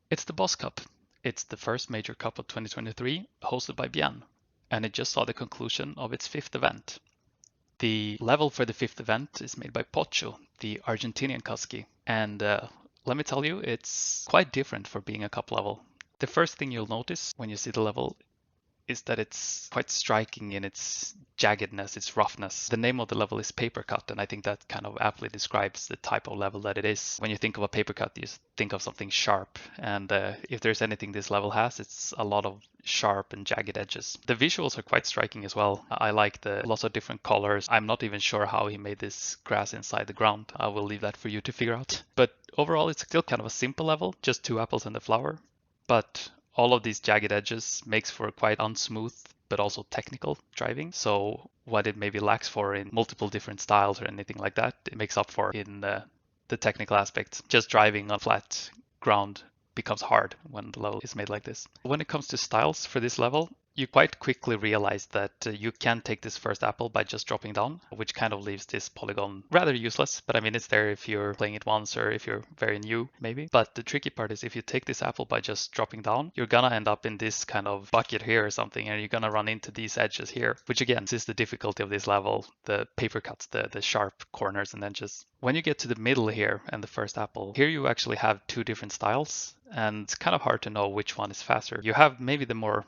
It's the Boss Cup. It's the first major cup of 2023, hosted by Bjenn, and it just saw the conclusion of its fifth event. The level for the fifth event is made by Pocho, the Argentinian Husky, and let me tell you, it's quite different for being a cup level. The first thing you'll notice when you see the level is that it's quite striking in its jaggedness, its roughness. The name of the level is paper cut, and I think that kind of aptly describes the type of level that it is. When you think of a paper cut, you think of something sharp, and if there's anything this level has, it's a lot of sharp and jagged edges. The visuals are quite striking as well. I like the lots of different colors. I'm not even sure how he made this grass inside the ground. I will leave that for you to figure out. But overall, it's still kind of a simple level, just 2 apples and a flower. But all of these jagged edges makes for quite unsmooth but also technical driving. So what it maybe lacks for in multiple different styles or anything like that, it makes up for in the technical aspects. Just driving on flat ground becomes hard when the level is made like this. When it comes to styles for this level, you quite quickly realize that you can take this first apple by just dropping down, which kind of leaves this polygon rather useless. But I mean, it's there if you're playing it once or if you're very new, maybe. But the tricky part is if you take this apple by just dropping down, you're gonna end up in this kind of bucket here or something, and you're gonna run into these edges here, which again, this is the difficulty of this level, the paper cuts, the sharp corners and edges. When you get to the middle here and the first apple, here you actually have 2 different styles, and it's kind of hard to know which one is faster. You have maybe the more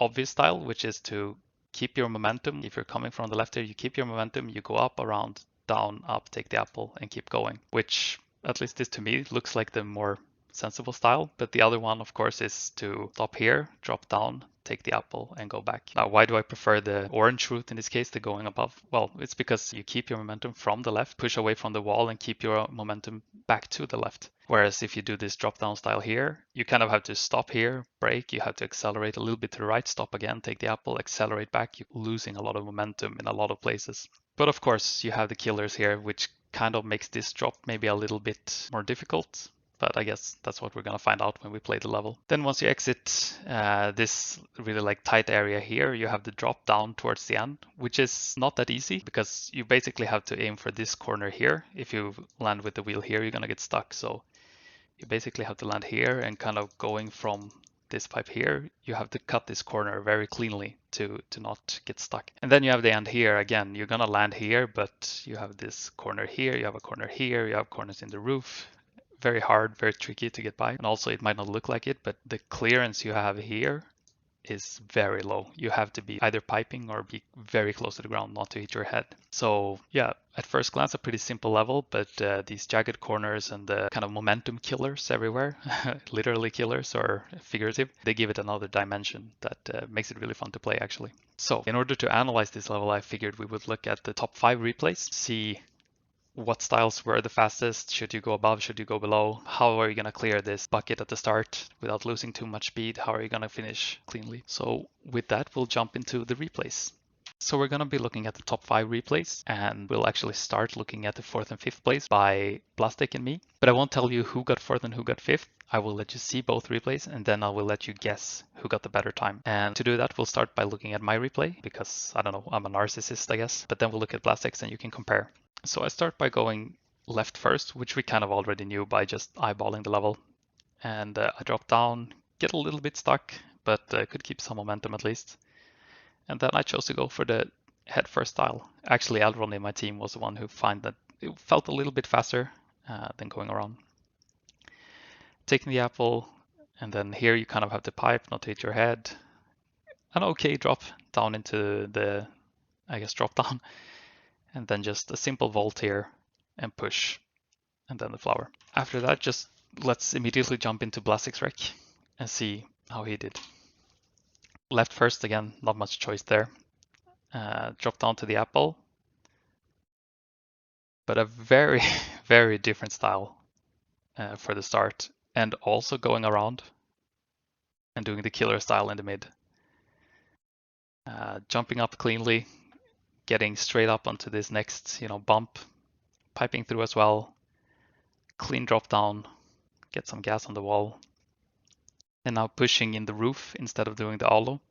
obvious style, which is to keep your momentum. If you're coming from the left here, you keep your momentum, you go up, around, down, up, take the apple, and keep going, which at least this to me looks like the more sensible style. But the other one, of course, is to stop here, drop down, take the apple, and go back. Now, why do I prefer the orange route in this case, the going above? Well, it's because you keep your momentum from the left, push away from the wall, and keep your momentum back to the left. Whereas if you do this drop down style here, you kind of have to stop here, brake, you have to accelerate a little bit to the right, stop again, take the apple, accelerate back, you're losing a lot of momentum in a lot of places. But of course, you have the killers here, which kind of makes this drop maybe a little bit more difficult. But I guess that's what we're going to find out when we play the level. Then once you exit this really like tight area here, you have the drop down towards the end, which is not that easy because you basically have to aim for this corner here. If you land with the wheel here, you're going to get stuck. So you basically have to land here, and kind of going from this pipe here, you have to cut this corner very cleanly to not get stuck. And then you have the end here. Again, you're going to land here, but you have this corner here, you have a corner here, you have corners in the roof. Very hard, very tricky to get by. And also it might not look like it, but the clearance you have here is very low. You have to be either piping or be very close to the ground not to hit your head. So yeah, at first glance a pretty simple level, but these jagged corners and the kind of momentum killers everywhere, literally killers or figurative, they give it another dimension that makes it really fun to play actually. So in order to analyze this level, I figured we would look at the top 5 replays, see what styles were the fastest, should you go above, should you go below, how are you going to clear this bucket at the start without losing too much speed, how are you going to finish cleanly. So with that, we'll jump into the replays. So we're going to be looking at the top 5 replays, and we'll actually start looking at the 4th and 5th place by Plastic and me. But I won't tell you who got 4th and who got 5th. I will let you see both replays, and then I will let you guess who got the better time. And to do that, we'll start by looking at my replay, because I don't know, I'm a narcissist, I guess. But then we'll look at Plastic's and you can compare. So I start by going left first, which we kind of already knew by just eyeballing the level. And I drop down, get a little bit stuck, but could keep some momentum at least. And then I chose to go for the head first style. Actually, Elron in my team was the one who found that it felt a little bit faster than going around. Taking the apple, and then here you kind of have to pipe, not hit your head. An okay drop down into the, I guess, drop down. And then just a simple vault here and push, and then the flower. After that, just let's immediately jump into Blastic's wreck and see how he did. Left first again, not much choice there. Drop down to the apple, but a very, very different style for the start, and also going around and doing the killer style in the mid. Jumping up cleanly, getting straight up onto this next, bump, piping through as well. Clean drop down, get some gas on the wall. And now pushing in the roof instead of doing the alo.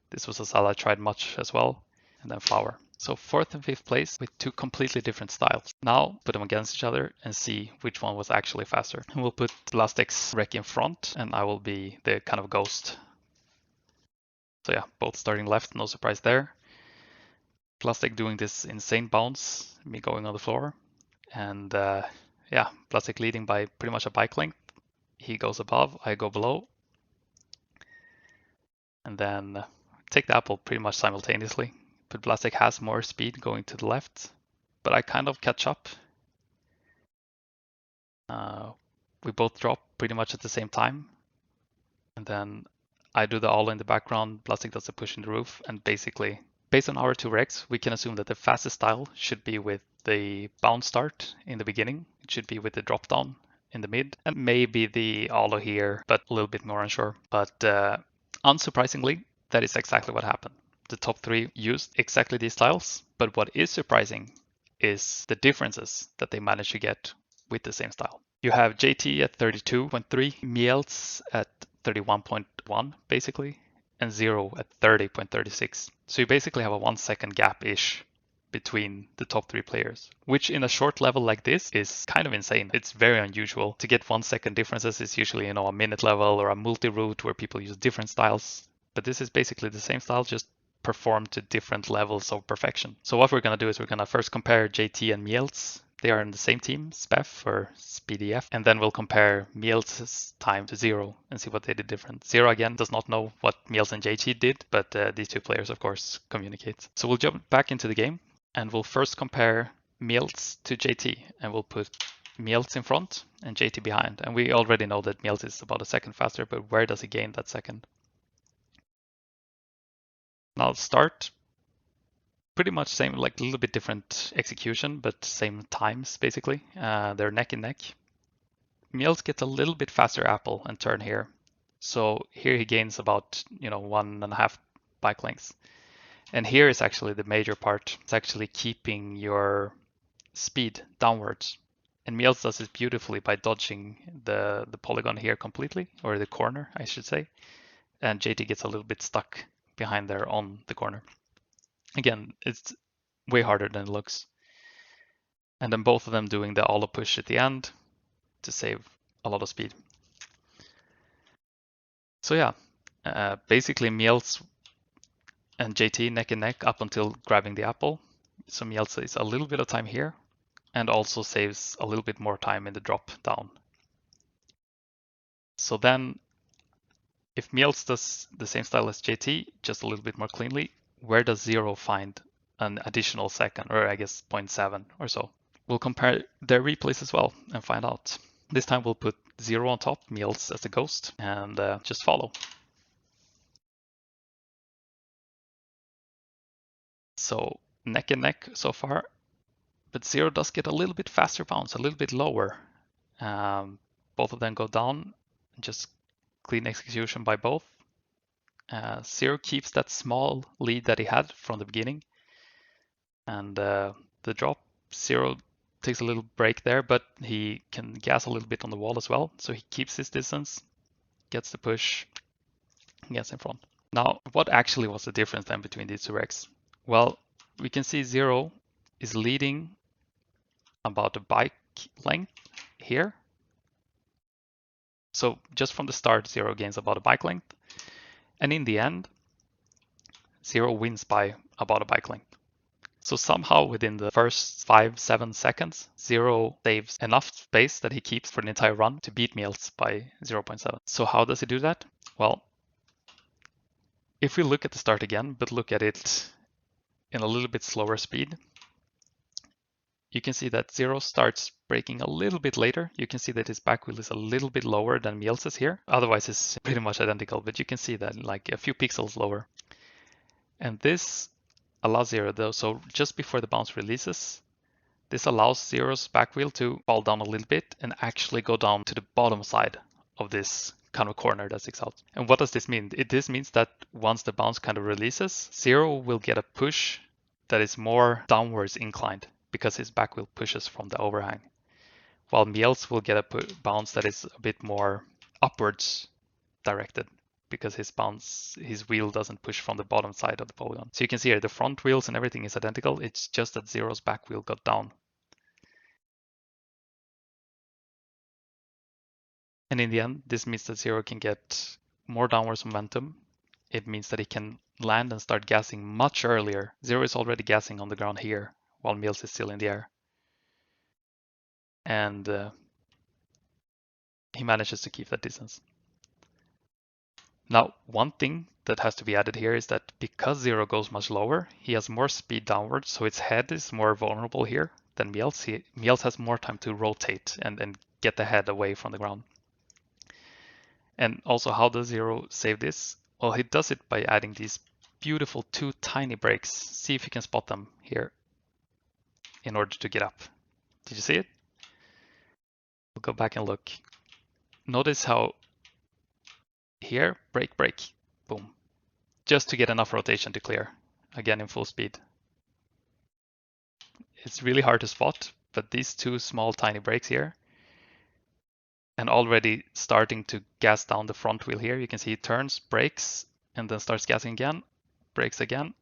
This was a style I tried much as well. And then flower. So 4th and 5th place with 2 completely different styles. Now put them against each other and see which one was actually faster. And we'll put Blastek's wreck in front and I will be the kind of ghost. So yeah, both starting left, no surprise there. Plastic doing this insane bounce, me going on the floor. And yeah, Plastic leading by pretty much a bike length. He goes above, I go below. And then take the apple pretty much simultaneously. But Plastic has more speed going to the left, but I kind of catch up. We both drop pretty much at the same time. And then I do the all in the background, Plastic does the push in the roof, and basically, based on our 2 regs, we can assume that the fastest style should be with the bounce start in the beginning. It should be with the drop down in the mid, and maybe the Alo here, but a little bit more unsure. But unsurprisingly, that is exactly what happened. The top 3 used exactly these styles, but what is surprising is the differences that they managed to get with the same style. You have JT at 32.3, Mielz at 31.1 basically, and Zero at 30.36. So you basically have a 1 second gap-ish between the top 3 players, which in a short level like this is kind of insane. It's very unusual. To get 1 second differences is usually, a minute level or a multi-route where people use different styles. But this is basically the same style, just performed to different levels of perfection. So what we're going to do is we're going to first compare JT and Mielz. They are in the same team, SPEF or SpeedyF, and then we'll compare Mielz's time to Zero and see what they did different. Zero again does not know what Mielz and JT did, but these 2 players of course communicate. So we'll jump back into the game and we'll first compare Mielz to JT, and we'll put Mielz in front and JT behind. And we already know that Mielz is about a second faster, but where does he gain that second? Now start pretty much same, like a little bit different execution, but same times basically. They're neck and neck. Mielz gets a little bit faster apple and turn here. So here he gains about 1.5 bike lengths. And here is actually the major part. It's actually keeping your speed downwards. And Mielz does this beautifully by dodging the polygon here completely, or the corner, I should say. And JT gets a little bit stuck behind there on the corner. Again, it's way harder than it looks. And then both of them doing the Alo push at the end to save a lot of speed. So yeah, basically Mielz and JT neck and neck up until grabbing the apple. So Mielz saves a little bit of time here and also saves a little bit more time in the drop down. So then if Mielz does the same style as JT, just a little bit more cleanly, where does Zero find an additional second, or I guess 0.7 or so? We'll compare their replays as well and find out. This time we'll put Zero on top, Mielz as a ghost, and just follow. So neck and neck so far, but Zero does get a little bit faster bounce, a little bit lower. Both of them go down, just clean execution by both. Zero keeps that small lead that he had from the beginning. And the drop, Zero takes a little break there, but he can gas a little bit on the wall as well. So he keeps his distance, gets the push, gets in front. Now, what actually was the difference then between these 2 regs? Well, we can see Zero is leading about a bike length here. So just from the start, Zero gains about a bike length. And in the end, Zero wins by about a bike length. So somehow within the first 5-7 seconds, Zero saves enough space that he keeps for the entire run to beat Mielz by 0.7. So how does he do that? Well, if we look at the start again, but look at it in a little bit slower speed, you can see that Zero starts braking a little bit later. You can see that his back wheel is a little bit lower than Mielz's here. Otherwise, it's pretty much identical, but you can see that like a few pixels lower. And this allows Zero though, so just before the bounce releases, this allows Zero's back wheel to fall down a little bit and actually go down to the bottom side of this kind of corner that sticks out. And what does this mean? This means that once the bounce kind of releases, Zero will get a push that is more downwards inclined because his back wheel pushes from the overhang, while Mielz will get a bounce that is a bit more upwards directed because his wheel doesn't push from the bottom side of the polygon. So you can see here the front wheels and everything is identical. It's just that Zero's back wheel got down. And in the end, this means that Zero can get more downwards momentum. It means that he can land and start gassing much earlier. Zero is already gassing on the ground here, while Mills is still in the air. And he manages to keep that distance. Now, one thing that has to be added here is that because Zero goes much lower, he has more speed downwards, so its head is more vulnerable here than Mills. Mills has more time to rotate and get the head away from the ground. And also, how does Zero save this? Well, he does it by adding these beautiful two tiny brakes. See if you can spot them here in order to get up. Did you see it? We'll go back and look. Notice how here, brake, brake, boom. Just to get enough rotation to clear, again in full speed. It's really hard to spot, but these two small tiny brakes here, and already starting to gas down the front wheel here. You can see it turns, brakes, and then starts gassing again, brakes again,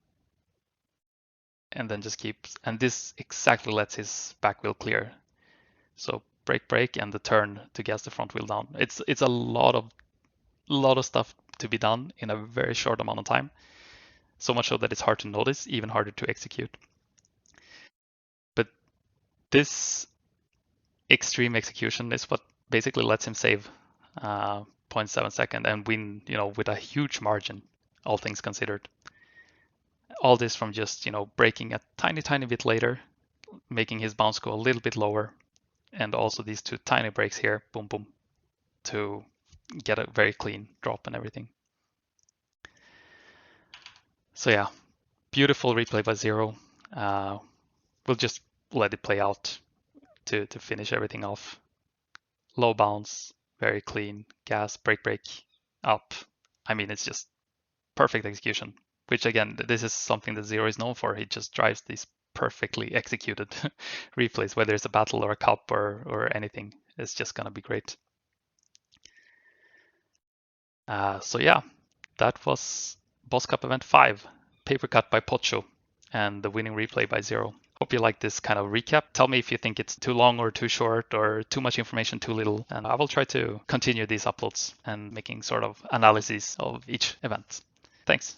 and then just keeps, and this exactly lets his back wheel clear. So brake, brake, and the turn to gas the front wheel down. It's a lot of stuff to be done in a very short amount of time. So much so that it's hard to notice, even harder to execute. But this extreme execution is what basically lets him save 0.7 second and win, with a huge margin, all things considered. All this from just, braking a tiny bit later, making his bounce go a little bit lower, and also these two tiny brakes here, boom, boom, to get a very clean drop and everything. So yeah, beautiful replay by Zero. We'll just let it play out to finish everything off. Low bounce, very clean, gas, brake, brake, up. I mean, it's just perfect execution, which again, this is something that Zero is known for. He just drives these perfectly executed replays, whether it's a battle or a cup or anything. It's just gonna be great. So yeah, that was Boss Cup Event 5, paper cut by Pocho, and the winning replay by Zero. Hope you like this kind of recap. Tell me if you think it's too long or too short or too much information, too little, and I will try to continue these uploads and making sort of analyses of each event. Thanks.